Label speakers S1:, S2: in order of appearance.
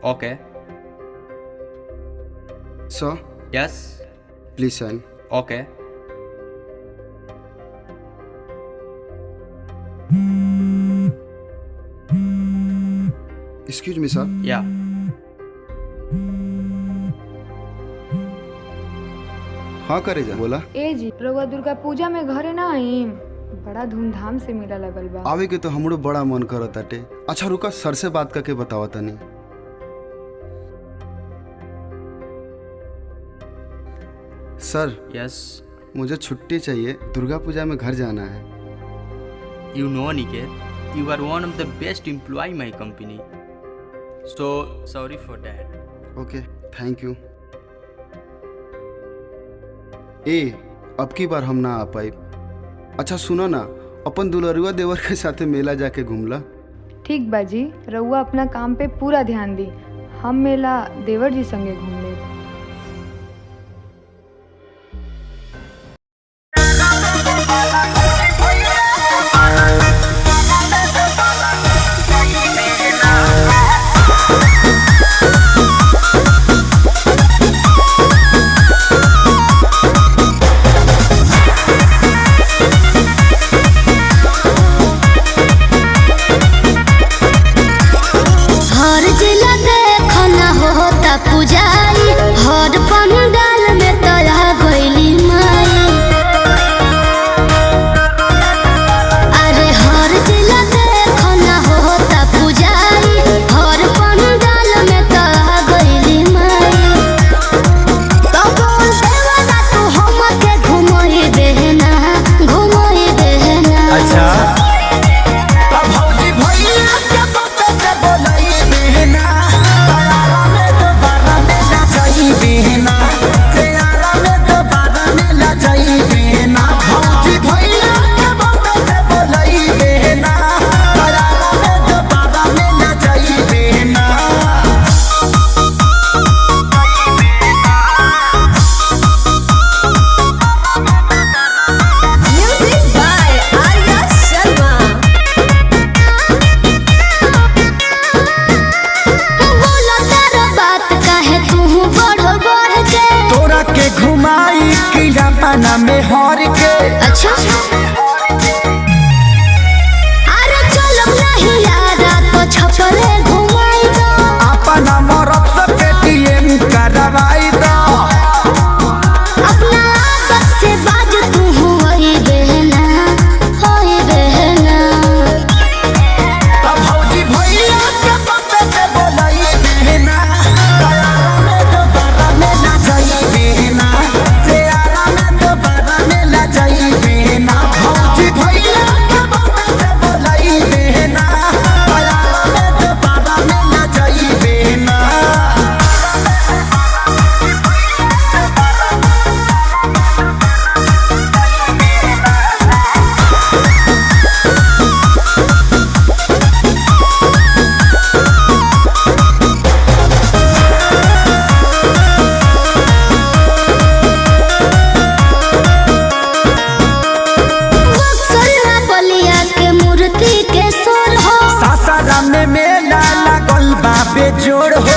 S1: Okay.
S2: Sir,
S1: Yes.
S2: please sign.
S1: Okay.
S2: Excuse me, sir.
S1: Yeah.
S2: हाँ करे जा बोला।
S3: ए जी रउआ दुर्गा पूजा में घरे ना आईम। बड़ा धूमधाम से मेला लगल बा।
S2: आवे के तो हमरो बड़ा मन करत ताटे। अच्छा रुका, सर से बात करके बतावा तनी। सर,
S1: Yes.
S2: मुझे छुट्टी चाहिए, दुर्गा पूजा में घर जाना है।
S1: You know, Niket, you are one of the best employee in my company. So sorry for that.
S2: Okay, thank you. अब की बार हम ना आ पाई। अच्छा सुनो ना, अपन दुलरुआ देवर के साथे मेला जाके घूमला।
S3: ठीक बा जी, रउआ अपना काम पे पूरा ध्यान दी। हम मेला देवर जी संगे घूम ले।
S4: पुजारी हर पंडाल में तोरा गइली माई। अरे हर जिला देखो ना होता पुजारी हर पंडाल में तोरा गइली माई। तो बोल देवना तू हमके घुमोई देना, घुमोई देना।
S5: अच्छा भौजी भैया के पप्पे से बोलई देना, तारा में दोबारा मिला जाई बेना, तारा में दोबारा मिला जाई बेना। भौजी भैया के पप्पे से बोलई देना, तारा में दोबारा मिला जाई बेना।
S4: Music by Arya Sharma। बोला तारा बात काहे तू बढ़ बढ़ के।
S5: तोरा के घुमाई किला पाना में हर के।
S4: अच्छा अरे चलो नहीं यारा तो छपरे घुमाई दो।
S5: अपना मरब से पेटीएम करवाई दो।
S4: अपना आदत से बाज तू होई बहना, होई बहना।
S5: भौजी भैया के पप्पे से बोलई देना, तारा में दोबारा मिला जाई बेना, तारा में दोबारा मिला जाई बेना। भौजी भैया के पप्पे से बोलई देना, तारा में दोबारा मिला जाई बेना।
S4: बक्सरा बलिया के मूर्ति के सोर हो।
S5: सासाराम में मेला लागल बा बेजोड़ हो।